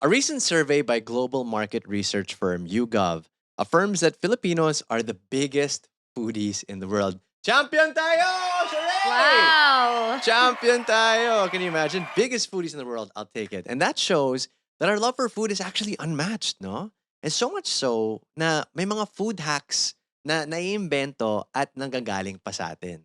A recent survey by global market research firm YouGov affirms that Filipinos are the biggest foodies in the world. Champion tayo! Sheree! Wow! Champion tayo! Can you imagine? Biggest foodies in the world. I'll take it. And that shows that our love for food is actually unmatched, no? And so much so na may mga food hacks na naiimbento at nanggagaling pa sa atin.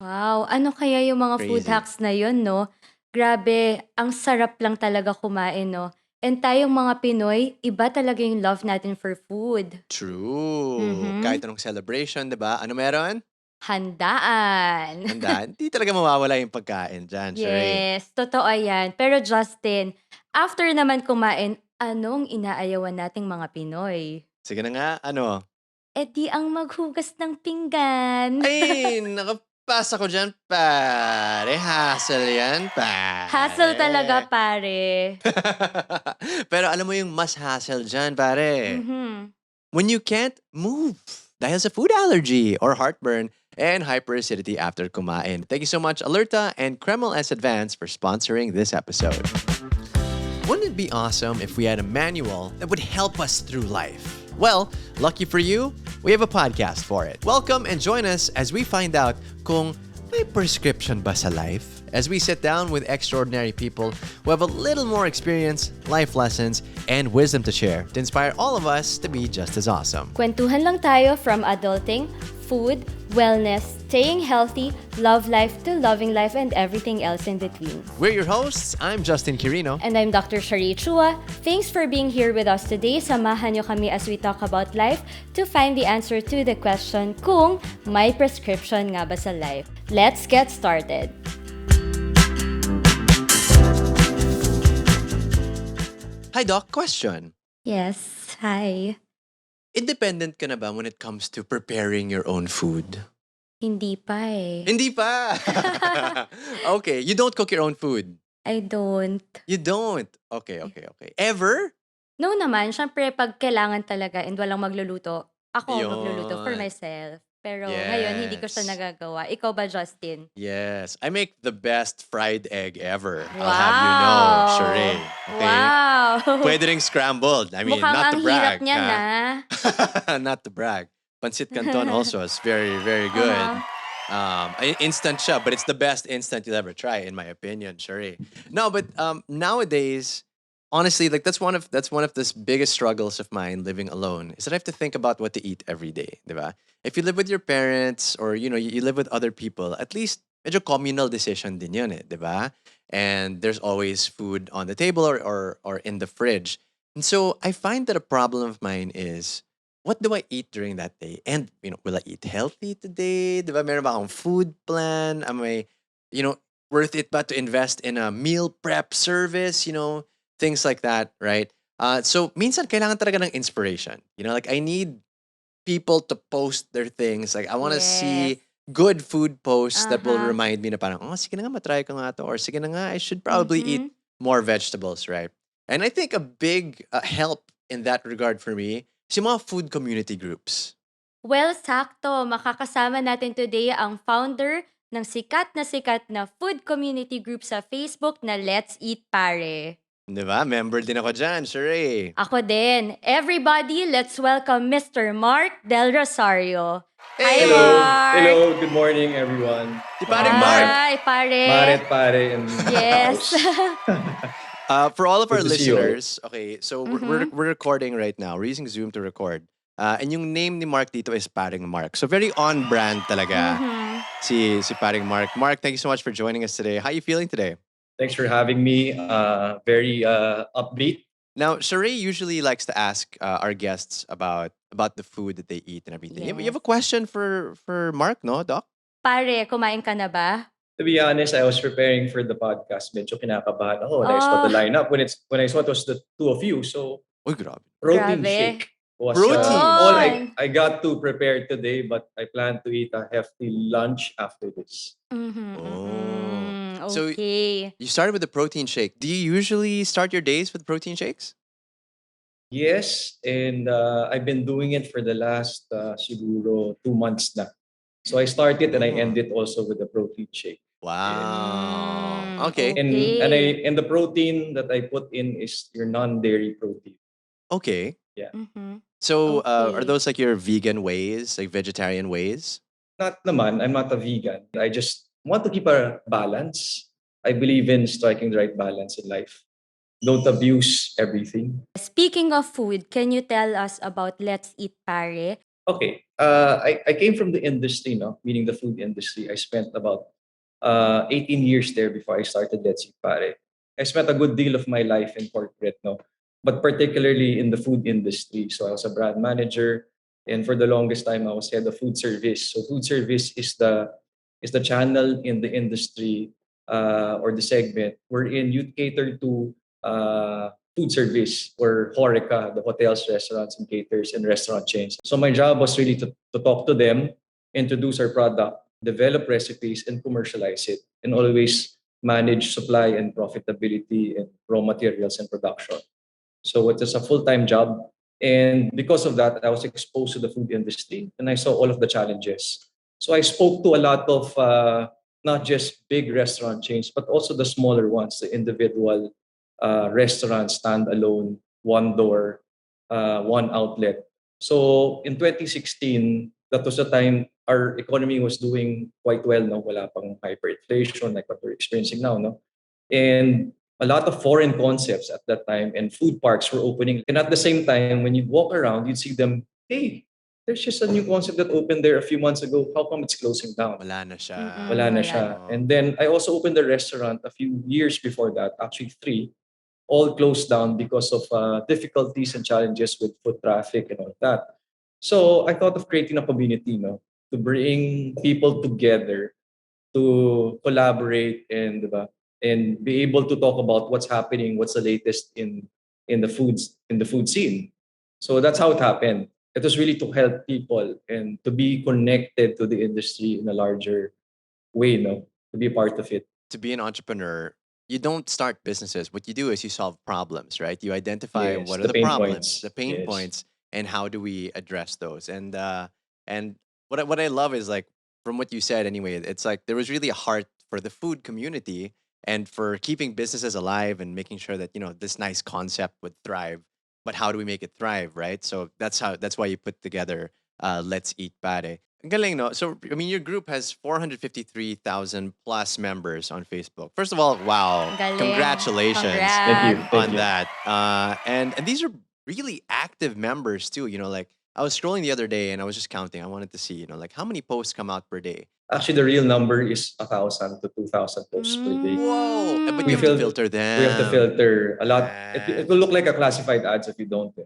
Wow, ano kaya yung mga food Crazy. hacks na yun, 'no? Grabe, ang sarap lang talaga kumain, 'no? And tayong mga Pinoy, iba talaga yung love natin for food. True. Kahit Mhm. anong celebration, di ba? Ano meron? Handaan. Handa. Hindi talaga mawawala yung pagkain dyan, Sheree. Yes, totoo yan. Pero Justin, after naman kumain, anong inaayawan nating mga Pinoy? Sige na nga, ano? Eh di ang maghugas ng pinggan. Ay, nakapasa ko dyan, pare. Hassle yan, Hassle talaga, pare. pare. Pero alam mo yung mas hassle dyan, pare. Mhm. When you can't move dahil sa food allergy or heartburn and hyperacidity after kumain. Thank you so much, Alerta and Kreml S Advance for sponsoring this episode. Wouldn't it be awesome if we had a manual that would help us through life? Well, lucky for you, we have a podcast for it. Welcome and join us as we find out kung may prescription ba sa life? As we sit down with extraordinary people who have a little more experience, life lessons, and wisdom to share to inspire all of us to be just as awesome. Kwentuhan lang tayo from adulting, food, wellness, staying healthy, love life to loving life and everything else in between. We're your hosts. I'm Justin Quirino. And I'm Dr. Shari Chua. Thanks for being here with us today. Samahan nyo kami as we talk about life to find the answer to the question kung may prescription nga ba sa life. Let's get started. Hi, Doc. Question. Yes, hi. Independent ka na ba when it comes to preparing your own food? Hindi pa eh. Hindi pa! Okay, you don't cook your own food. I don't. You don't. Okay. Ever? No naman, syempre pag kailangan talaga and walang magluluto, ako magluluto for Yun. myself. Pero ngayon, hindi ko siya Yes. nagagawa. Ikaw ba, Justin? Yes. I make the best fried egg ever. I'll have you know, Wow! Sheree. Okay? Wow! Pwede ring scrambled. I mean, Mukhang not ang to hirap brag. niyan, Not to brag. Pancit Canton also is very, very good. Instant siya, but it's the best instant you'll ever try, in my opinion, Sheree. No, but nowadays, honestly, like that's one of the biggest struggles of mine living alone is that I have to think about what to eat every day, diba? If you live with your parents or you live with other people, at least medyo communal decision din yun eh, diba? And there's always food on the table or in the fridge. And so I find that a problem of mine is what do I eat during that day? And will I eat healthy today? Diba? Meron ba akong food plan? Am I, worth it ba to invest in a meal prep service? Things like that, right? So minsan kailangan talaga ng inspiration. Like I need people to post their things. Like I want to Yes. see good food posts that will Uh-huh. remind me na parang, oh, sige na nga, matry ko nga to. Or sige na nga, I should probably eat Mhm. more vegetables, right? And I think a big help in that regard for me is yung mga food community groups. Well, sakto. Makakasama natin today ang founder ng sikat na food community group sa Facebook na Let's Eat Pare. Diba? Member din ako dyan, Sheree. Ako din. Everybody, let's welcome Mr. Mark Del Rosario. Hi, Hey! Mark! Hello, good morning everyone. Si Paring Mark. Hi, Pare! Pare in the Yes. house. For all of our Good to see you all. listeners, okay, so we're recording right now. We're using Zoom to record. And yung name ni Mark dito is Paring Mark. So very on brand talaga Mhm. si Paring Mark. Mark, thank you so much for joining us today. How are you feeling today? Thanks for having me. Very upbeat. Now, Sheree usually likes to ask our guests about the food that they eat and everything. You have a Yes. question for Mark, no, Doc? Pare, kumain ka na ba? To be honest, I was preparing for the podcast. Medyo kinakabahan ako when I saw the Oh, lineup. When I saw it was the two of you. So Uy, grabe. protein grabe. shake was Protein all Yun. I got to prepare today. But I plan to eat a hefty lunch after this. Mhm, Oh. So okay. you started with the protein shake. Do you usually start your days with protein shakes? Yes, and I've been doing it for the last siguro 2 months na. So I started and I Oh. end it also with the protein shake. Wow. Mm, Okay. okay. And the protein that I put in is your non-dairy protein. Okay. Yeah. Mm-hmm. So, are Okay. those like your vegan ways, like vegetarian ways? Not naman, I'm not a vegan. I just want to keep a balance. I believe in striking the right balance in life. Don't abuse everything. Speaking of food, can you tell us about Let's Eat Pare? Okay. I came from the industry, no, meaning the food industry. I spent about 18 years there before I started Let's Eat Pare. I spent a good deal of my life in corporate, no, but particularly in the food industry. So I was a brand manager, and for the longest time I was head of food service. So food service is the channel in the industry or the segment wherein you cater to food service or HoReCa, the hotels, restaurants, and caters and restaurant chains. So my job was really to talk to them, introduce our product, develop recipes, and commercialize it, and always manage supply and profitability and raw materials and production. So it was a full-time job. And because of that, I was exposed to the food industry and I saw all of the challenges. So I spoke to a lot of not just big restaurant chains, but also the smaller ones, the individual restaurants, standalone, one door, one outlet. So in 2016, that was the time our economy was doing quite well. No, wala pang hyperinflation like what we're experiencing now. No, and a lot of foreign concepts at that time and food parks were opening. And at the same time, when you walk around, you'd see them, hey, there's just a new concept that opened there a few months ago. How come it's closing down? Wala na siya. Mm-mm, Wala na wala na. siya. And then I also opened a restaurant a few years before that, actually three, all closed down because of difficulties and challenges with foot traffic and all that. So I thought of creating a community, to bring people together to collaborate and diba, and be able to talk about what's happening, what's the latest in the food scene. So that's how it happened. It was really to help people and to be connected to the industry in a larger way, to be a part of it. To be an entrepreneur, you don't start businesses. What you do is you solve problems, right? You identify Yes, what are the the pain problems, the points. pain Yes. points, and how do we address those. And what I love is like from what you said anyway, it's like there was really a heart for the food community and for keeping businesses alive and making sure that this nice concept would thrive. But how do we make it thrive, right? So that's why you put together Let's Eat Pare. Ang galing, no? So, I mean, your group has 453,000 plus members on Facebook. First of all, wow. Galing. Congratulations Thank Congrats. you. Thank on you. that. And these are really active members too. Like I was scrolling the other day and I was just counting. I wanted to see, like how many posts come out per day. Actually, the real number is 1,000 to 2,000 posts per day. Whoa. But you We have to Mm. fil- filter we have to them. filter a lot. It Right. will look like a classified ads if you don't.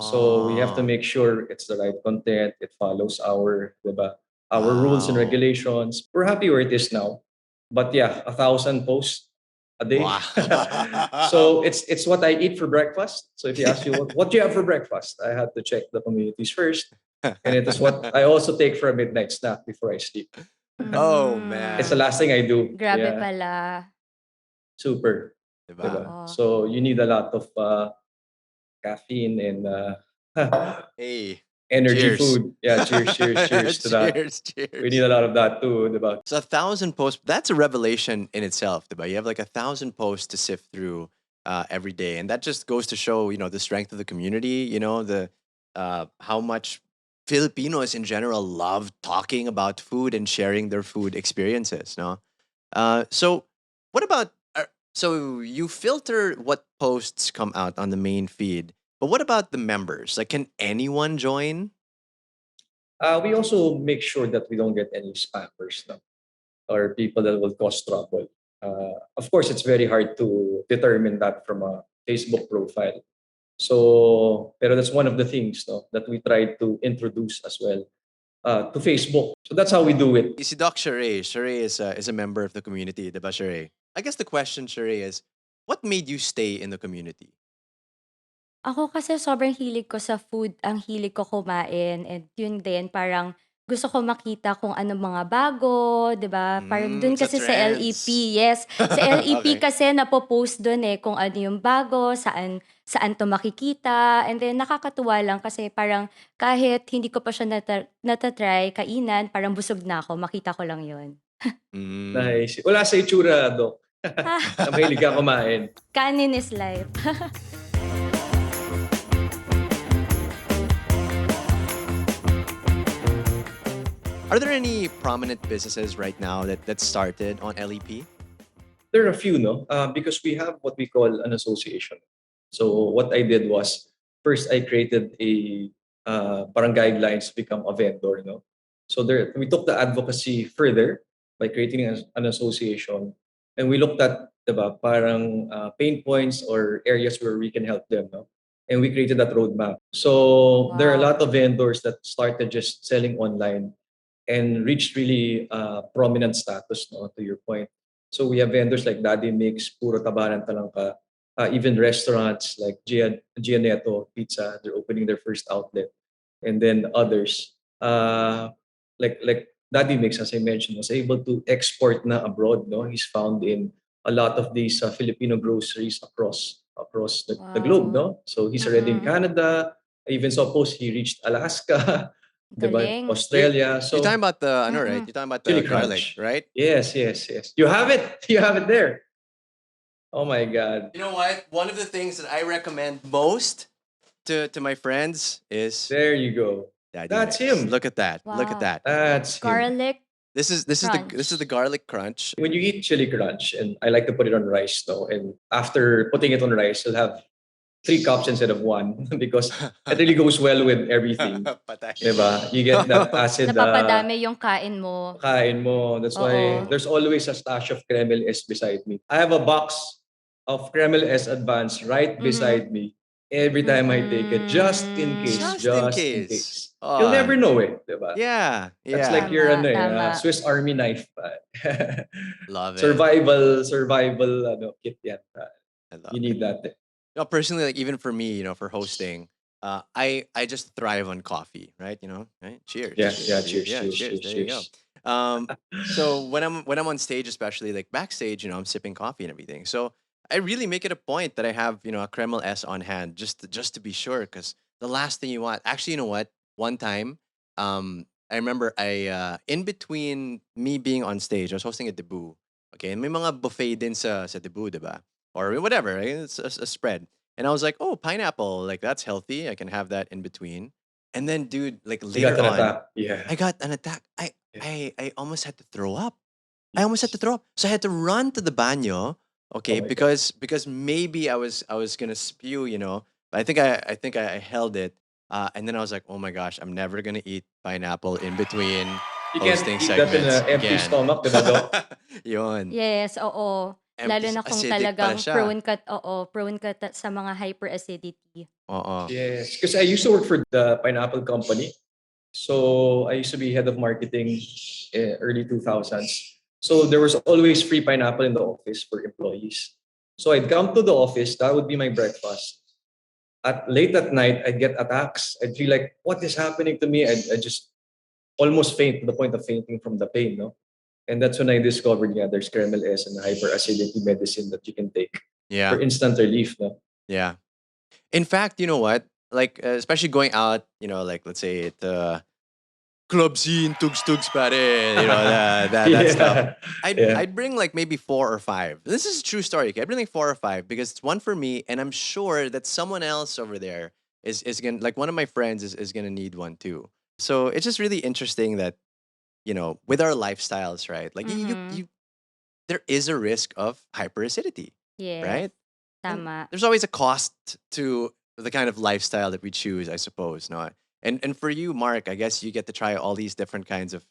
So we have to Oh, make sure it's the right content. It follows diba, our rules and wow. regulations. We're happy where it is now, but yeah, 1,000 posts a day. Wow. So it's what I eat for breakfast. So if you ask you what do you have for breakfast, I have to check the communities first, and it is what I also take for a midnight snack before I sleep. Oh It's the man. Mm. last thing I do. Grabe Yeah, pala. super. Diba? Diba? Oo. So you need a lot of caffeine and Hey, energy cheers. food. Yeah, cheers, cheers, cheers to that. Cheers, We need cheers. a lot of that too. Diba? So 1,000 posts, that's a revelation in itself, diba? You have like 1,000 posts to sift through every day. And that just goes to show, the strength of the community, the how much Filipinos in general love talking about food and sharing their food experiences, no? So what about, so you filter what posts come out on the main feed, but what about the members? Like, can anyone join? We also make sure that we don't get any spammers, no? Or people that will cause trouble. Of course, it's very hard to determine that from a Facebook profile. So, pero that's one of the things, no, that we try to introduce as well to Facebook. So that's how we do it. Si Doc Sheree. Sheree is a member of the community, diba, Sheree? I guess the question, Sheree, is what made you stay in the community? Ako kasi sobrang hilig ko sa food, ang hilig ko kumain and yun din parang gusto ko makita kung ano mga bago, 'di ba? Parang dun Sa kasi sa trends. LEP, yes. Sa LEP Okay. kasi napo-post dun, eh, kung ano yung bago, saan saan 'to makikita and then nakakatuwa lang kasi parang kahit hindi ko pa siya nata-try kainan, parang busog na ako makita ko lang yun. Mm. Nice. Wala sa itsura, Dok. Na mahilig ka kumain. Kanin is life. Are there any prominent businesses right now that started on LEP? There are a few, no? Because we have what we call an association. So what I did was first I created a parang guidelines to become a vendor, no? So there we took the advocacy further by creating an association, and we looked at parang pain points or areas where we can help them, no? And we created that roadmap. So there are a Wow. lot of vendors that started just selling online and reached really prominent status, no, to your point. So we have vendors like Daddy Mix, Puro Tabanan Talangka, even restaurants like Gianetto Pizza, they're opening their first outlet. And then others, like Daddy Mix, as I mentioned, was able to export na abroad. No, he's found in a lot of these Filipino groceries across the globe. Wow. No, so he's already in Mm-mm. Canada. I even saw post he reached Alaska, diba? Galing. You're Australia. you're talking So about the I know, right? Mm-mm. You're talking about chili the garlic, crunch. right? Yes, yes, yes. You have it. You have it there. Oh my god. You know what? One of the things that I recommend most to my friends is There you go. Daddy That's Mix. him. Look at that. Look at Wow. that. That's him. Garlic This is the crunch. garlic crunch. When you eat chili crunch, and I like to put it on rice though, and after putting it on rice, you'll have 3 cups instead of one because it really goes well with everything. Patay. Diba? You get that acid Napapadami yung kain mo. kain mo. That's why Oo. there's always a stash of Kremel S beside me. I have a box of Kremel S Advance right Mhm. beside me every time I take it, just in case, Mm. Just in just in case. case. You'll never Oh, know it, diba? yeah, That's like yeah. your Tama, tama. Swiss Army knife. Love it. Survival kit yan. I You love it. need that. Personally, like even for me, for hosting, I just thrive on coffee, right? Right? Cheers, Yeah, cheers. yeah. See, Cheers, yeah, cheers, cheers. cheers, There you go. cheers. So when I'm on stage, especially like backstage, I'm sipping coffee and everything. So I really make it a point that I have a Kreml S on hand just to be sure, because the last thing you want. Actually, you know what? One time, I remember in between me being on stage, I was hosting a debut. Okay, and may mga buffet din sa debut, diba? Or whatever, right? It's a spread. And I was like, oh, pineapple, like that's healthy. I can have that in between. And then, dude, like You got later an on, attack. Yeah. I got an attack. Yeah. I almost had to throw up. I almost had to Yes. throw up. So I had to run to the banyo, Oh okay, my god. because maybe I was gonna spew, But I think I held it. And then I was like, oh my gosh, I'm never gonna eat pineapple in between You can't hosting eat that in segments an empty again. stomach, diba, Doc? Yun. Yes, oo. Lalo na kung Acidic pala talagang siya. prone ka sa mga hyperacidity. Oo. Yes. Because I used to work for the pineapple company. So I used to be head of marketing early 2000s. So there was always free pineapple in the office for employees. So I'd come to the office, that would be my breakfast. Late at night, I'd get attacks. I'd feel like, what is happening to me? I'd just almost faint to the point of fainting from the pain, no? And that's when I discovered, yeah, there's Kremel S and hyperacidity medicine that you can take Yeah. for instant relief, no? Yeah. In fact, you know what? Like, especially going out, like let's say the club scene, tugs tugs pare, that stuff. Yeah, I'd yeah. I'd bring like maybe 4 or 5. This is a true story. Okay? I'd bring like 4 or 5 because it's one for me, and I'm sure that someone else over there is gonna, like, one of my friends is gonna need one too. So it's just really interesting that with our lifestyles, right? Like Mhm. there is a risk of hyperacidity, Yes, right? And tama. there's always a cost to the kind of lifestyle that we choose, I suppose. No, and for you, Mark, I guess you get to try all these different kinds of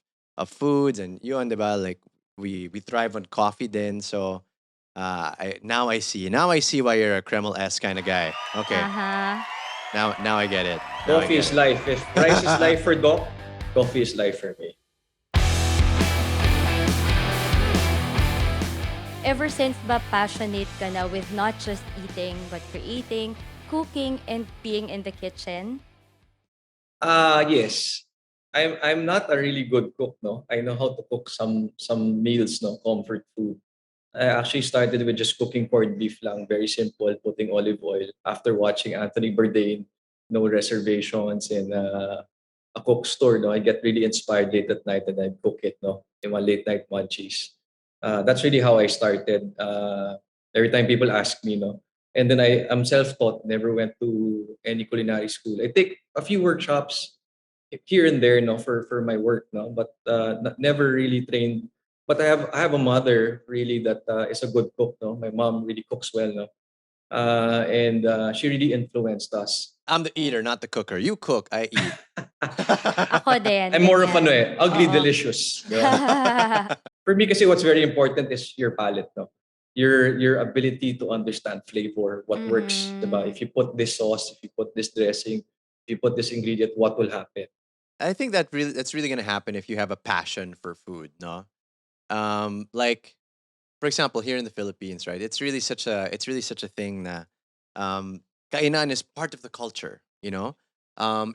foods, and you and Deba, like we thrive on coffee. Then so, now I see why you're a Kreml S kind of guy. Okay, Aha. now I get it. Now I Coffee get is it. life. If rice is life for Doc, coffee is life for me. Ever since ba passionate ka na with not just eating but creating, cooking, and being in the kitchen? Yes. I'm not a really good cook, no. I know how to cook some meals, no, comfort food. I actually started with just cooking corned beef lang, very simple, putting olive oil. After watching Anthony Bourdain, no reservations in a cook store, no, I get really inspired late at night and I cook it, no. yung mga late night munchies. That's really how I started. Every time people ask me, no, and then I'm self-taught. Never went to any culinary school. I take a few workshops here and there, no, for my work, no, but never really trained. But I have a mother really that is a good cook, no. My mom really cooks well, no, and she really influenced us. I'm the eater, not the cooker. You cook, I eat. Ako din, I'm more of ano ganyan. ugly Oo. delicious. Di ba? For me kasi what's very important is your palate, no? Your ability to understand flavor, what works, 'di ba? Mhm. If you put this sauce, if you put this dressing, if you put this ingredient, what will happen? I think that's really gonna happen if you have a passion for food, no? Like for example, here in the Philippines, right? It's really such a thing na kainan is part of the culture, you know?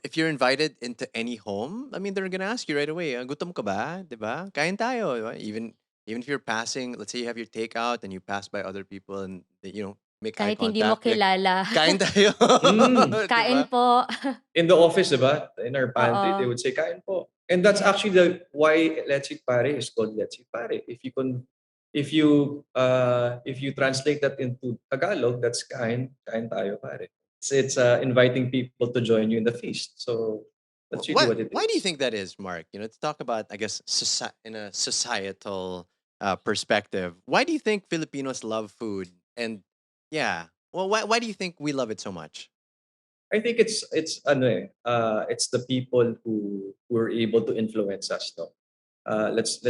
If you're invited into any home, I mean they're gonna ask you right away, gutom ka ba? 'Di ba? Kain tayo, 'di ba? Even if you're passing, let's say you have your takeout and you pass by other people and they, make eye Kahit hindi mo contact, be like, kilala. kain tayo, Mm. 'di Kain ba? po. In the office, 'di ba? In our pantry, they Oo. would say, "Kain po." And that's Yes. actually the why Let's Eat Pare is called Let's Eat Pare. If you translate that into Tagalog, that's kain tayo pare. It's inviting people to join you in the feast. So that's really What? what it Why do you is. think that is, Mark? To talk about, I guess, in a societal perspective, why do you think Filipinos love food? And yeah, well, why do you think we love it so much? I think it's the people who are able to influence us, no. Let's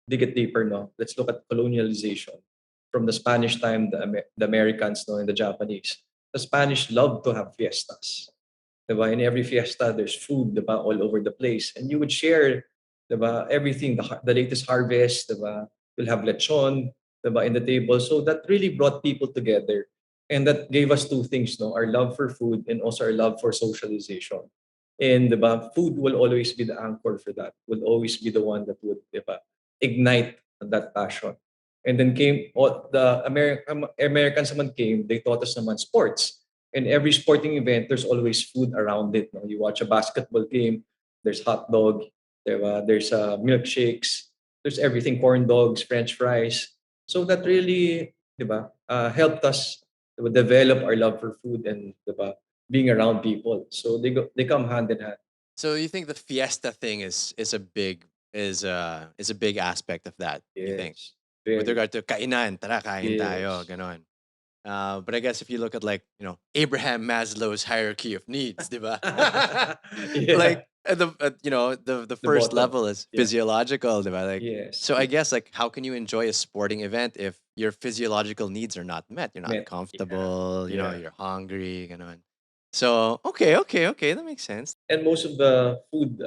dig it deeper, no. Let's look at colonialization from the Spanish time, the Americans, no, and the Japanese. The Spanish love to have fiestas. 'Di ba? In every fiesta, there's food, 'di ba, all over the place. And you would share, 'di ba, everything, the latest harvest, 'di ba? You'll have lechon, 'di ba, in the table. So that really brought people together. And that gave us two things, no? Our love for food and also our love for socialization. And 'di ba, food will always be the anchor for that. Will always be the one that would, 'di ba, ignite that passion. And then came the Americans naman came, they taught us naman sports. In every sporting event, there's always food around it. No? You watch a basketball game, there's hot dog, there's milkshakes, there's everything, corn dogs, French fries. So that really, diba, helped us develop our love for food and diba, being around people. So they come hand in hand. So you think the fiesta thing is a big aspect of that? You think, Yes, with very. regard to kainan, tara kain tayo, Yes. ganon. But I guess if you look at, like, Abraham Maslow's hierarchy of needs, diba? Yeah, Like the the first bottom. level is Yeah. physiological, diba? Like, Yes. so I guess, like, how can you enjoy a sporting event if your physiological needs are not met? You're not Met. Yeah. comfortable, Yeah. you're hungry, ganon. So okay, that makes sense. And most of the food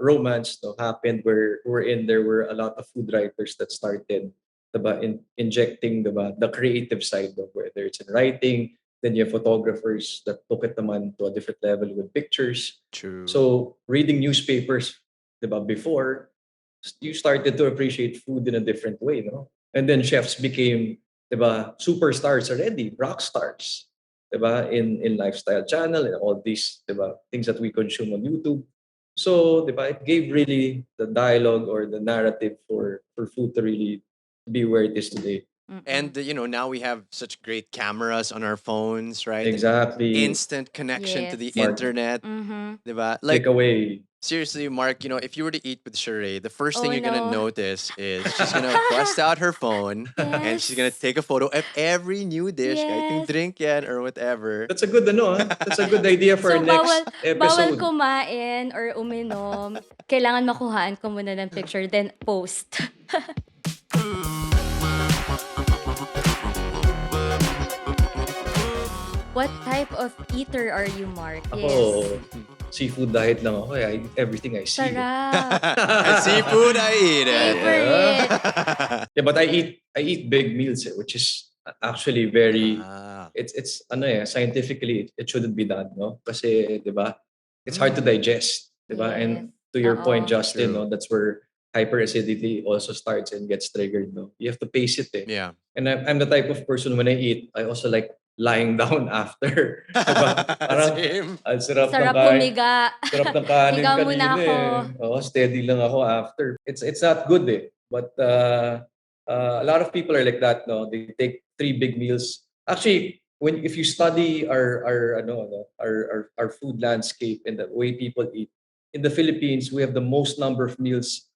romance, no, happened wherein there were a lot of food writers that started diba, injecting the creative side of whether it's in writing, then you have photographers that took it naman to a different level with pictures. True. So reading newspapers diba, before, you started to appreciate food in a different way, no? And then chefs became diba, superstars already, rock stars, 'di ba? In lifestyle channel and all these, 'di ba, things that we consume on YouTube. So, 'di ba, it gave really the dialogue or the narrative for food to really be where it is today. Mm-mm. And now we have such great cameras on our phones, right? And Exactly. instant connection to the Yes. Mark, internet, Mhm. diba? click Like, away. seriously, Mark, if you were to eat with Sheree, the first thing Oh you're gonna no. notice is she's gonna bust out her phone and she's gonna Yes. take a photo of every new dish, kahit yung Yes. drink yan or whatever. That's a good That's a good idea for our So bawal next bawal episode. kumain or uminom. Kailangan makuhaan ko muna ng picture then post. What type of eater are you, Mark? Yes. Ako, seafood diet lang ako. I eat everything I see. Sarap. Seafood, I eat it. Favorite. Yeah, but I eat big meals, which is actually very Ah. it's scientifically it shouldn't be done, no? Kasi 'di ba? It's hard to Mm, digest, 'di ba? Yes. And to your point, Oo. Justin, true. no, that's where hyperacidity also starts and gets triggered, no? You have to pace it, eh. Yeah. And I'm the type of person when I eat, I also like lying down after. Diba? Parang, Same. ang sarap ng Sarap kain. humiga. Sarap ng kanin Higa muna kanina ako. eh. Oo, steady lang ako after. It's not good eh. But a lot of people are like that, no? They take three big meals. Actually, when if you study our food landscape and the way people eat in the Philippines, we have the most number of meals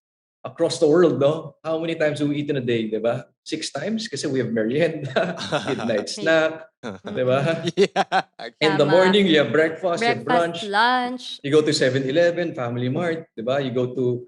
across the world, no? How many times do we eat in a day, 'di ba? 6 times kasi we have merienda, midnight May snack, 'di ba? mm, Yeah. In the tama. morning, you have breakfast, you have Breakfast, brunch, lunch. you go to 7-Eleven, Family Mart, 'di ba? You go to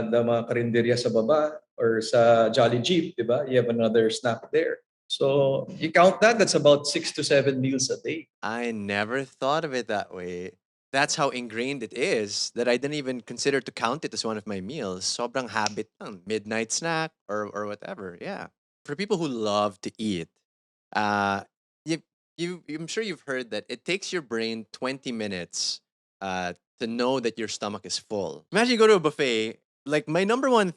the mga karinderya sa baba or sa Jolly Jeep, 'di ba? You have another snack there. So, you count that, that's about 6 to 7 meals a day. I never thought of it that way. That's how ingrained it is that I didn't even consider to count it as one of my meals. Sobrang habit lang. Midnight snack or whatever. Yeah. For people who love to eat, uh, you, I'm sure you've heard that it takes your brain 20 minutes to know that your stomach is full. Imagine you go to a buffet. Like my number one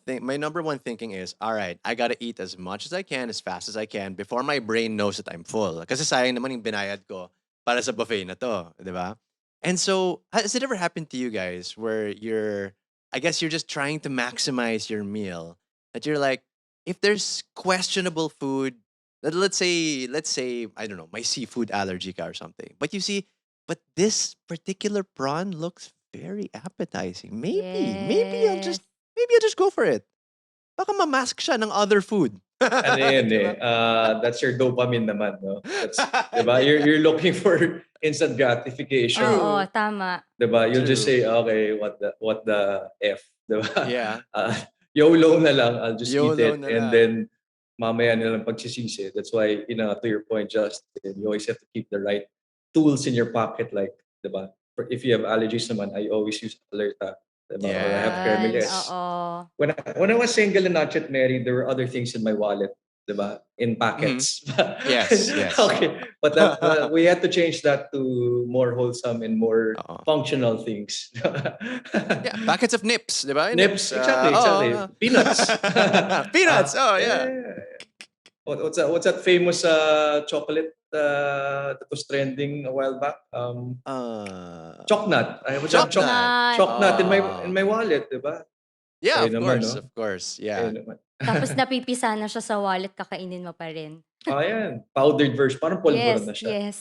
thinking is, all right, I gotta eat as much as I can, as fast as I can, before my brain knows that I'm full. Kasi sayang naman yung binayad ko para sa buffet na to, di ba? And so, has it ever happened to you guys where I guess you're just trying to maximize your meal, that you're like, if there's questionable food, let's say, I don't know, my seafood allergy ka or something, but you see, but this particular prawn looks very appetizing. Yes. Maybe I'll just go for it. Baka mamask siya ng other food. Ano yun Di eh, ba? that's your dopamine naman, no? That's, 'di ba? You're looking for instant gratification. Oo, True. tama. 'Di ba? You'll just True. say, okay, what the F, 'di ba? Yeah. Uh, YOLO na lang, I'll just eat YOLO it na and lang. then mamaya na lang pagsisisi. That's why, to your point, Justin, you always have to keep the right tools in your pocket, like, 'di ba? If you have allergies naman, I always use Alerta, 'di ba? Or I have Yan, Yes. Cremiles. oo. When I was single and not yet married, there were other things in my wallet, 'di ba? In Mhm. packets. Yes, yes. Okay, but we had to change that to more wholesome and more Oo. functional things. Yeah, packets of nips, 'di ba? Yung nips. Nips, exactly, exactly. Peanuts. Peanuts. Oh, yeah. Yeah. What's that famous chocolate that was trending a while back? Uh, Chocnut. I was that Chocnut. Choknut. chocnut in my Oh. wallet, 'di ba? Yeah, Ayun of naman, course, no? of course. Yeah. Ayun naman. Tapos napipisa na siya sa wallet, kakainin mo pa rin. Ayan, powdered version, parang pulveron Yes, na siya. yes.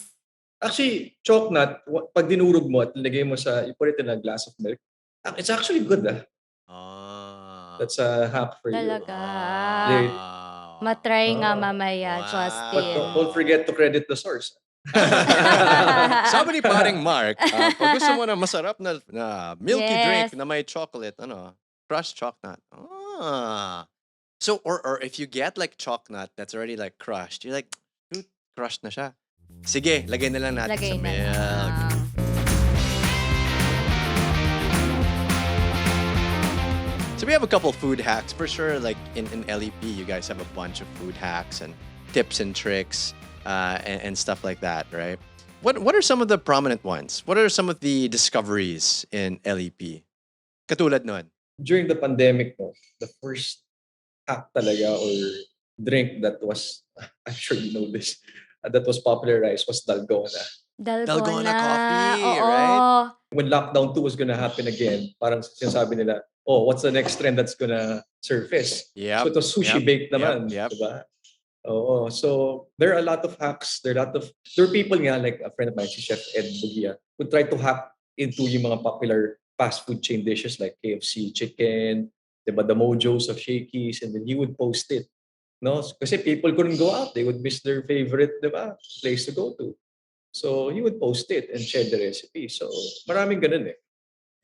Actually, chocnut, pag dinurog mo at nilagay mo you put it in a glass of milk, it's actually good. Ah. That's a hack for you. Talaga. They, Wow. Matry nga oh, mamaya, but Justin. don't forget to credit the source. Sabi ni paring Mark, pag gusto mo na masarap na milky drink Yes. na may chocolate, crushed chocolate. Ah. So, or if you get like chocolate that's already like crushed, you're like, dude, crushed na siya. Sige, lagay na lang natin sa Lagay na milk. lang. So we have a couple food hacks for sure. Like in LEP, you guys have a bunch of food hacks and tips and tricks and stuff like that, right? What are some of the prominent ones? What are some of the discoveries in LEP? Katulad nun. During the pandemic, no, the first hack talaga or drink that was, I'm sure you know this, that was popularized was dalgona. Dalgona Dalgona. coffee, right? Oo. When lockdown 2 was gonna happen again, parang sinasabi nila, oh, what's the next trend that's gonna surface? So Yep. it was sushi Yep. baked Yep. naman, Yep. diba? Oo. So there are a lot of hacks. There are people nga, like a friend of mine, si Chef Ed Bugia, who try to hack into yung mga popular fast food chain dishes like KFC chicken, diba, the mojos of Shakey's, and then he would post it. No? Kasi people couldn't go out. They would miss their favorite, diba, place to go to. So he would post it and share the recipe. So maraming ganun eh.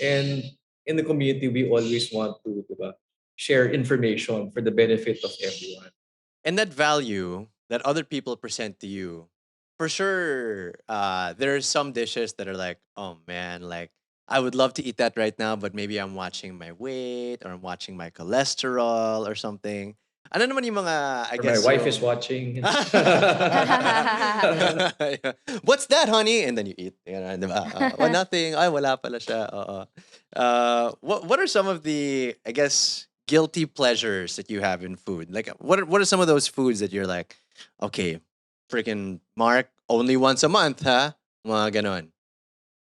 And in the community, we always want to, diba, share information for the benefit of everyone. And that value that other people present to you, for sure, there are some dishes that are like, oh man, like I would love to eat that right now, but maybe I'm watching my weight or I'm watching my cholesterol or something. Ano naman yung mga, I Or my guess wife is yung... watching. What's that, honey? And then you eat. Di ba? Well, nothing. Ay, wala pala siya. Oo. What are some of the, I guess, guilty pleasures that you have in food? Like, what are some of those foods that you're like, okay, freaking Mark, only once a month, huh? Mga ganon.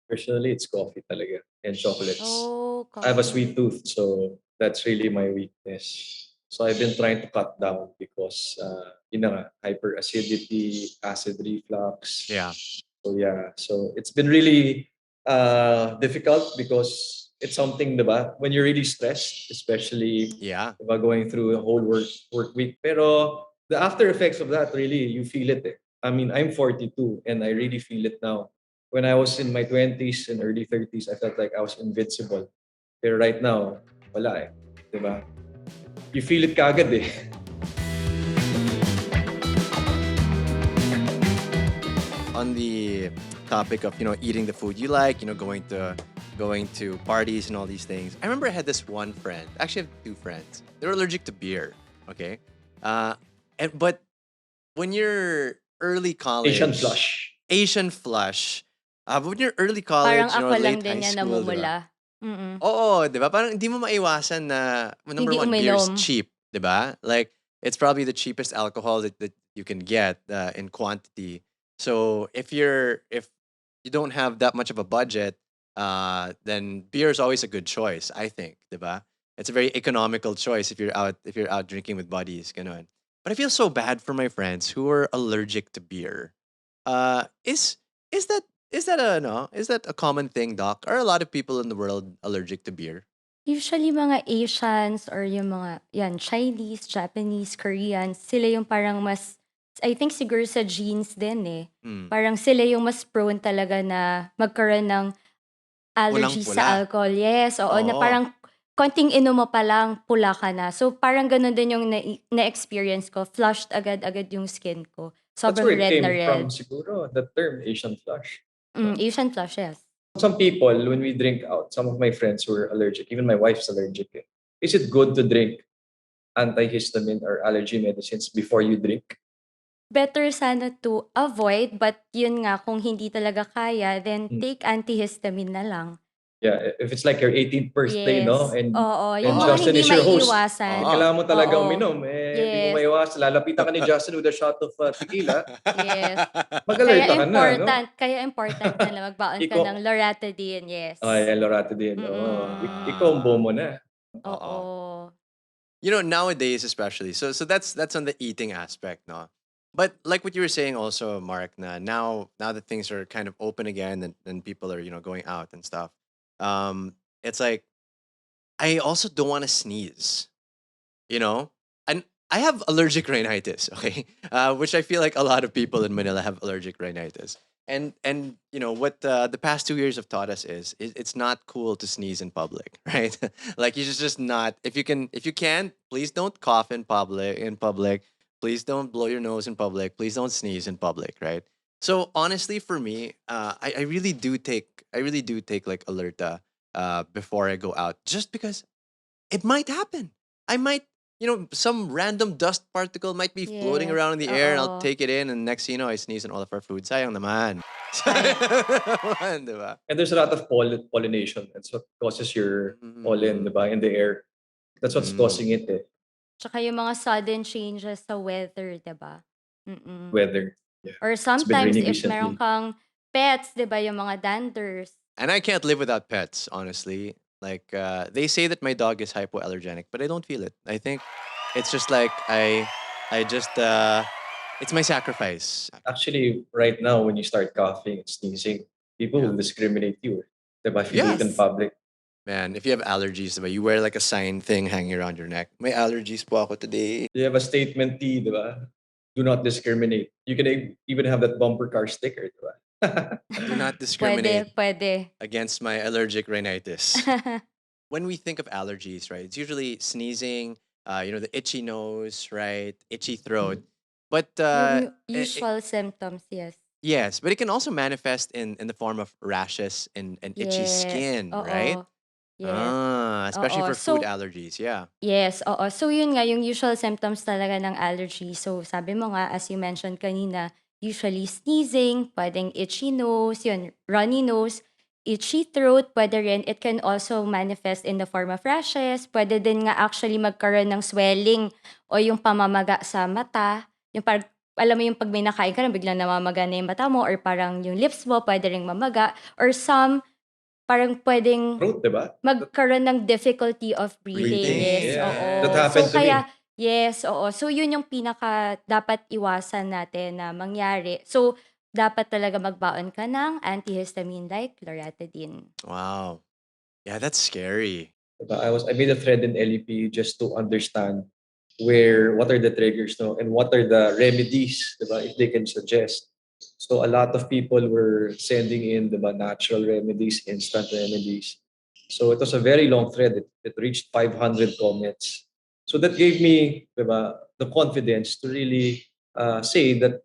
Personally, it's coffee talaga and chocolates. Oh, I have a sweet coffee. tooth, so that's really my weakness. So I've been trying to cut down because you know hyperacidity, acid Yeah. reflux. So yeah, so it's been really difficult because it's something, diba? When you're really stressed, especially Yeah. diba, going through a whole work week. Pero the after effects of that, really, you feel it. Eh. I mean, I'm 42 and I really feel it now. When I was in my 20s and early 30s, I felt like I was invincible. Pero right now, wala eh. Diba? You feel it kagad eh. On the topic of eating the food you like, going to parties and all these things. I remember I had this one friend. Actually, I have two friends. They were allergic to beer. Okay, uh, but when you're early Asian college, flush. Asian flush. But when you're early Parang college, ako lang late high din yan school, di ba? namumula. Mm. Oo, 'di ba? Parang hindi mo maiwasan na number Hindi one, beer is uminom. cheap, 'di ba? Like it's probably the cheapest alcohol that you can get in quantity. So if you don't have that much of a budget, then beer is always a good choice, I think, 'di ba? It's a very economical choice if you're out drinking with buddies, ganun. But I feel so bad for my friends who are allergic to beer. Uh, is is that is that a no? Is that a common thing, Doc? Are a lot of people in the world allergic to beer? Usually mga Asians or yung mga yan, Chinese, Japanese, Koreans, sila yung parang mas I think siguro sa genes din, eh. Hmm. Parang sila yung mas prone talaga na magkaroon ng allergy sa Pulang-pula. alcohol. Yes, oo, na Oo. parang konting inom mo pa lang, pula ka na. So, parang gano'n din yung na-experience ko. Flushed agad-agad yung skin ko. That's Sobrang where it red na came from red. siguro, the term Asian flush. No? Asian flush, yes. Some people, when we drink out, some of my friends who are allergic, even my wife's allergic. Eh. Is it good to drink antihistamine or allergy medicines before you drink? Better sana to avoid, but yun nga, kung hindi talaga kaya, then Mm. take antihistamine na lang. Yeah, if it's like your 18th birthday, no, Yes. Oo, yung and mga Oo. Justin hindi is your host, and maiiwasan. Oo. kailangan mo talagang Oo. uminom, eh, di mo Yes. maiwas, lalapitan ka ni Justin with a shot of tequila, Yes. mag-alerta ka na, no? Kaya important na magbaon ka ng Ikaw, loratadine, yes. ay, Loratadine, oo. Mm. I-combo mo na. Oo. Oo. Nowadays especially. So that's on the eating aspect, no. But like what you were saying also, Mark, now that things are kind of open again and people are going out and stuff. It's like I also don't want to sneeze. you know and I have allergic rhinitis, okay, which I feel like a lot of people in Manila have allergic rhinitis. And what the past 2 years have taught us is it's not cool to sneeze in public, right? Like you should just not, if you can, please don't cough in public, please don't blow your nose in public, please don't sneeze in public, right? So honestly, for me, I really do take like alerta before I go out, just because it might happen. I might, some random dust particle might be floating Yes, around in the air, and I'll oo. take it in, and next thing you know, I sneeze on all of our food. Sayang naman. Ay, Sayang naman, di ba? And there's a lot of pollination. That's what causes your pollen, Mm, diba, in the air. That's what's mm. causing it, eh. tsaka yung mga sudden changes sa weather, 'di ba? Mm. Weather. Yeah. Or It's been sometimes raining if meron recently. kang pets, 'di ba, yung mga danders. And I can't live without pets, honestly. Like, they say that my dog is hypoallergenic, but I don't feel it. I think it's just like I just, it's my sacrifice. Actually, right now, when you start coughing and sneezing, people Yeah. will discriminate you. Diba? If you do it in Yes. public. Man, if you have allergies, diba, you wear like a sign thing hanging around your neck. May allergies po ako today. You have a statement T, diba? Do not discriminate. You can even have that bumper car sticker, diba? Do not Puwede, discriminate puwede. against my allergic rhinitis. When we think of allergies, right, it's usually sneezing, the itchy nose, right, itchy throat. But Yung usual symptoms, yes. yes, but it can also manifest in the form of rashes and itchy Yes, skin, right? oo. Yes, Especially oo. for food So allergies. Yeah. yes, oo. So yun nga yung usual symptoms talaga ng allergy. So sabi mo nga, as you mentioned kanina, usually sneezing, puwedeng itchy nose, yun, runny nose, itchy throat, puwede rin. It can also manifest in the form of rashes. Puwede din nga actually magkaroon ng swelling o yung pamamaga sa mata, yung alam mo yung pag may nakain ka na biglang namamaga na yung mata mo or parang yung lips mo pwede ring mamaga or some parang puwedeng Throat, di ba? magkaroon ng difficulty of breathing. Breathing. Yes, Yeah. That oo. Yes. So happened to kaya me. yes, oo. So yun yung pinaka dapat iwasan natin na mangyari. So dapat talaga magbaon ka ng antihistamine like loratadine. Wow. Yeah, that's scary. Diba? I made a thread in LEP just to understand what are the triggers, no, and what are the remedies, diba, if they can suggest. So a lot of people were sending in diba, natural remedies, instant remedies. So it was a very long thread. It reached 500 comments. So that gave me diba, the confidence to really say that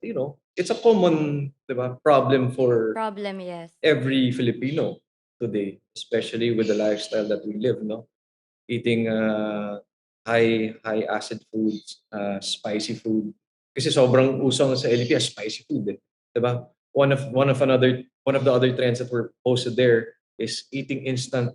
it's a common diba, problem for Problem, yes. every Filipino today, especially with the lifestyle that we live, no? Eating high acid foods, spicy food. Kasi sobrang usong sa LP spicy food eh. 'Di ba? One of the other trends that were posted there is eating instant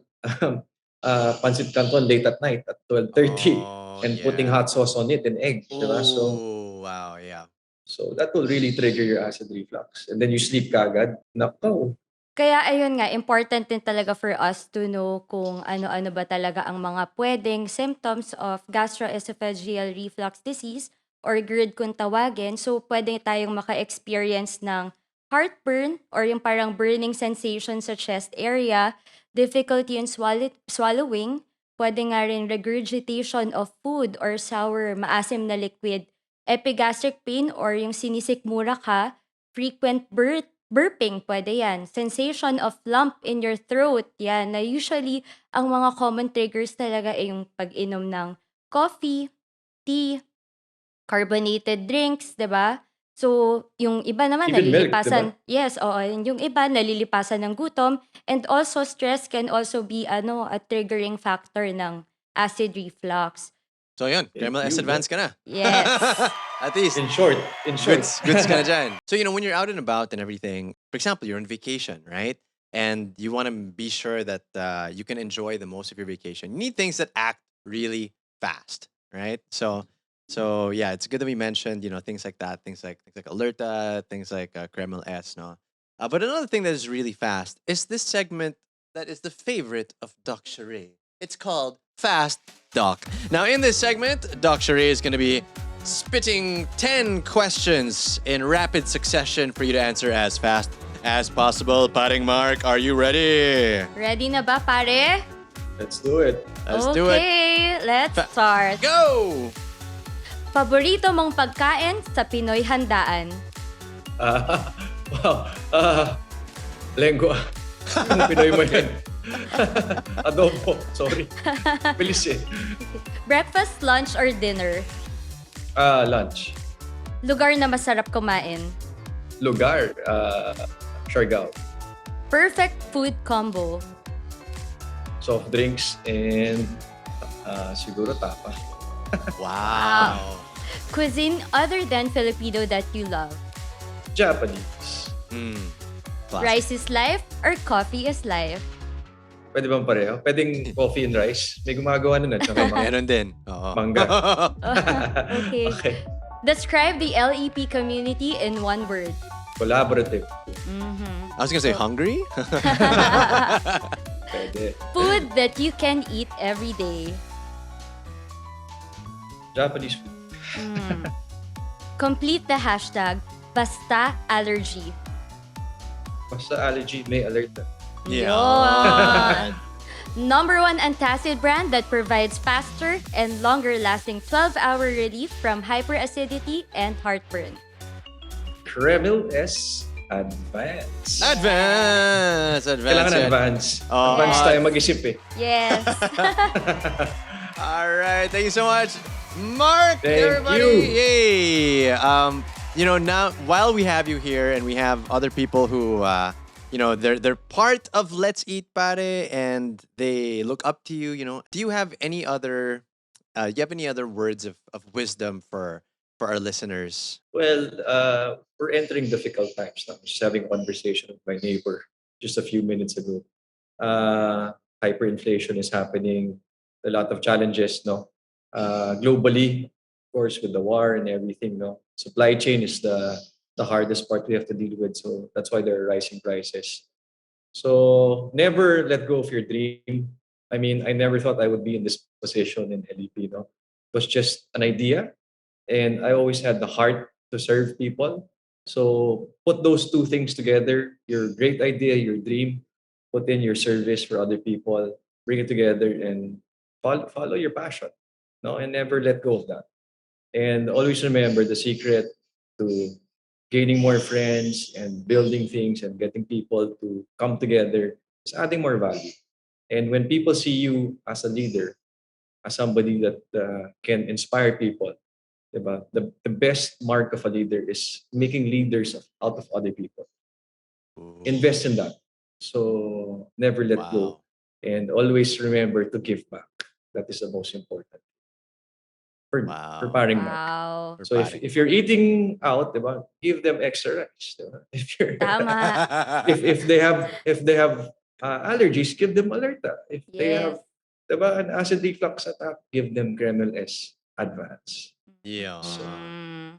pancit canton late at night at 12:30 Oh, and putting yeah. hot sauce on it and egg, 'di ba? Oh, wow, yeah. So that will really trigger your acid reflux. And then you sleep kagad. Nako. Kaya ayun nga, important din talaga for us to know kung ano-ano ba talaga ang mga puwedeng symptoms of gastroesophageal reflux disease or GERD kung tawagin. So, puwede tayong maka-experience ng heartburn or yung parang burning sensation sa chest area, difficulty in swallowing, puwede nga rin regurgitation of food or sour, maasim na liquid, epigastric pain or yung sinisikmura ka, frequent burping, pwede yan. Sensation of lump in your throat, yan. Na usually, ang mga common triggers talaga ay yung pag-inom ng coffee, tea, carbonated drinks, 'di ba? So, yung iba naman Even milk, 'di ba? nalilipasan yes, oo. Yung iba nalilipasan ng gutom and also stress can also be a triggering factor ng acid reflux. So yun, Thank criminal S you. advance ka na. Yes. At least, In short. goods ka na dyan. So, when you're out and about and everything, for example, you're on vacation, right? And you want to be sure that you can enjoy the most of your vacation. You need things that act really fast, right? So yeah, it's good that we mentioned, things like that, things like alerta, things like Kreml S, no. But another thing that is really fast is this segment that is the favorite of Doc Sheree. It's called Fast Doc. Now, in this segment, Doc Sheree is going to be spitting 10 questions in rapid succession for you to answer as fast as possible. Paring Mark, are you ready? Ready na ba, pare? Let's do it. Let's do it. Okay, let's start. Go! Paborito mong pagkain sa Pinoy handaan? Wow. Lenggo. Yung Pinoy mo yan. Adobo. Sorry. Bilis eh. Breakfast, lunch, or dinner? Lunch. Lugar na masarap kumain? Lugar. Siargao. Perfect food combo? Soft drinks and siguro tapa. Wow. Cuisine other than Filipino that you love? Japanese. Classic. Rice is life or coffee is life? Pwede bang pareho? Pwedeng coffee and rice? May gumagawa nun at saka Meron din. Oo. mangga. Okay. Okay. Describe the LEP community in one word. Collaborative. I was gonna say hungry. Pwede. Food that you can eat every day. Japanese food. Complete the hashtag Basta Allergy. Basta allergy, may alert na. Yun. Number one antacid brand that provides faster and longer-lasting 12-hour relief from hyperacidity and heartburn. Kreml S Advance. Advance. Kailangan yan. advance. Oh. Advance tayo mag-isip eh. Yes. All right. Thank you so much, Mark. Thank everybody. you. Yay. Now while we have you here and we have other people who, they're part of Let's Eat Pare and they look up to you. Do you have any other, words of wisdom for our listeners? Well, we're entering difficult times now. Just having a conversation with my neighbor just a few minutes ago. Hyperinflation is happening. A lot of challenges, no? Globally, of course, with the war and everything, no? Supply chain is the hardest part we have to deal with. So that's why there are rising prices. So never let go of your dream. I mean, I never thought I would be in this position in LEP. No, it was just an idea, and I always had the heart to serve people. So put those two things together: your great idea, your dream, put in your service for other people, bring it together, and follow your passion. No, and never let go of that. And always remember the secret to gaining more friends and building things and getting people to come together is adding more value. And when people see you as a leader, as somebody that can inspire people, diba? The best mark of a leader is making leaders out of other people. Ooh, Invest in that. So never let go. wow. And always remember to give back. That is the most important for Wow. paring Mark. Wow. For So Pare. if you're eating out, diba, give them extra rice. Diba? Tama. If they have allergies, give them alerta. If they Yes. have diba, an acid reflux attack, give them Kreml S advance. Yeah. So Mm.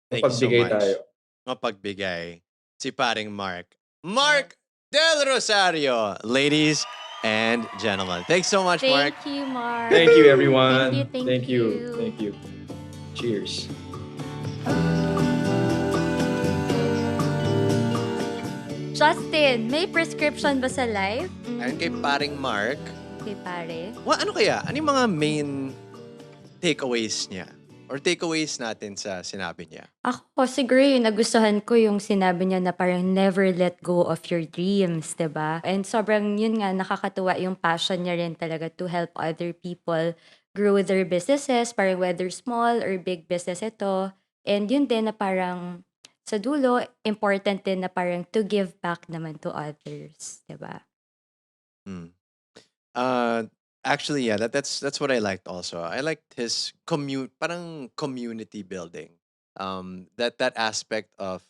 Thank you so mapagbigay much. tayo. Mapagbigay. Si paring Mark. Yes. Mark Del Rosario, ladies and gentlemen. Thanks so much, Mark. Thank you, Mark. Thank you Woo! Thank you, everyone. thank Thank you. you. Thank you. Cheers. Justin, may prescription ba sa life? Ayon kay paring Mark, Kay pare. ano kaya? Ano yung mga main takeaways niya? Or takeaways natin sa sinabi niya? Ako, siguro yung nagustuhan ko yung sinabi niya na parang never let go of your dreams, 'di ba? And sobrang yun nga, nakakatuwa yung passion niya rin talaga to help other people grow their businesses, parang whether small or big business ito. And yun din na parang sa dulo, important din na parang to give back naman to others, 'di ba? Hmm. Uh, actually, yeah, that's what I liked also. I liked his parang community building. That aspect of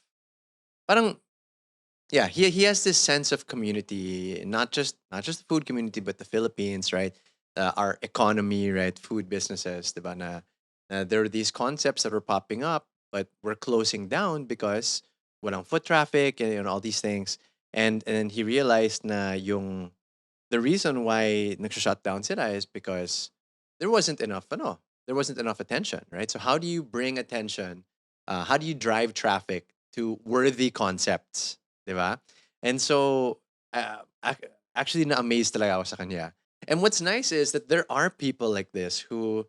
parang yeah, he has this sense of community, not just the food community, but the Philippines, right? Our economy, right? Food businesses, diba? There are these concepts that are popping up, but we're closing down because walang foot traffic and all these things. And then he realized na the reason why nag-shut down sila is because there wasn't enough there wasn't enough attention, right? So how do you bring attention? How do you drive traffic to worthy concepts, 'di ba? And so actually na-amaze talaga ako sa kanya. And what's nice is that there are people like this who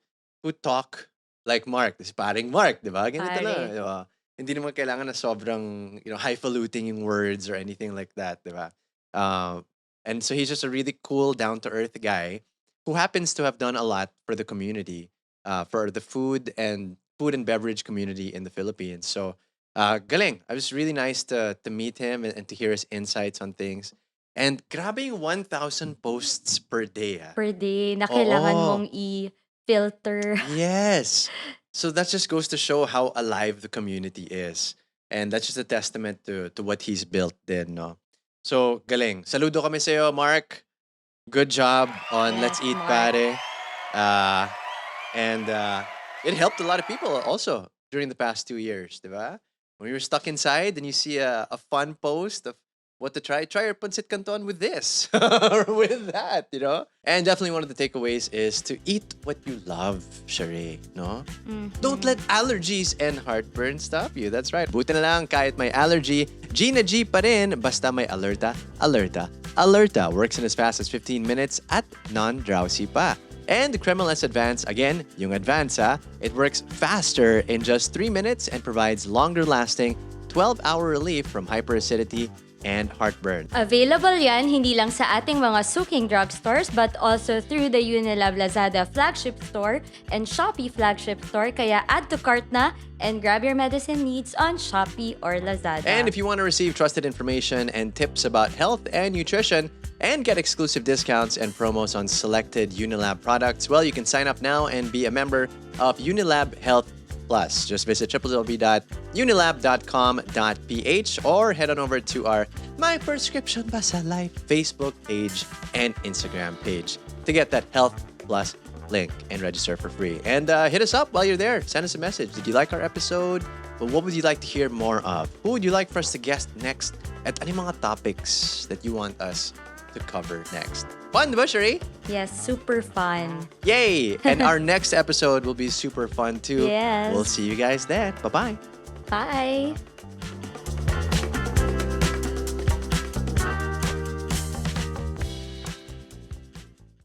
talk like Mark, this paring Mark, 'di ba? Ganito lang, Pare. 'di ba? Hindi naman kailangan na sobrang, highfalutin yung words or anything like that, 'di ba? Uh, and so he's just a really cool, down to earth guy who happens to have done a lot for the community, for the food and beverage community in the Philippines. So, galing. It was really nice to meet him and to hear his insights on things. And grabe yung 1,000 posts per day. Per day na kailangan Oo. mong i-filter. Yes. So that just goes to show how alive the community is. And that's just a testament to what he's built then, no? So, galing. Saludo kami sa'yo, Mark. Good job on Yes, Let's Eat Mark. Pare. Uh, and it helped a lot of people also during the past 2 years, diba? When you were stuck inside and you see a fun post of what to try your pancit canton with this or with that. And definitely one of the takeaways is to eat what you love, Sheree, no? Don't let allergies and heartburn stop you. That's right. Buti na lang kahit may allergy, G na G pa rin basta may alerta, alerta, alerta. Works in as fast as 15 minutes at non-drowsy pa. And the Kreml S Advance, again, yung Advance it works faster in just 3 minutes and provides longer lasting 12-hour relief from hyperacidity and heartburn. Available yan hindi lang sa ating mga suking drugstores but also through the Unilab Lazada flagship store and Shopee flagship store. Kaya add to cart na and grab your medicine needs on Shopee or Lazada. And if you want to receive trusted information and tips about health and nutrition and get exclusive discounts and promos on selected Unilab products, well, you can sign up now and be a member of Unilab Health Plus. Just visit www.unilab.com.ph or head on over to our My Prescription Basa Life Facebook page and Instagram page to get that Health Plus link and register for free. And hit us up while you're there. Send us a message. Did you like our episode? Well, what would you like to hear more of? Who would you like for us to guest next? At ano yung mga topics that you want us to cover next? Fun, diba, Sheree? Yes, super fun. Yay! And our next episode will be super fun too. Yes. We'll see you guys then. Bye-bye. Bye.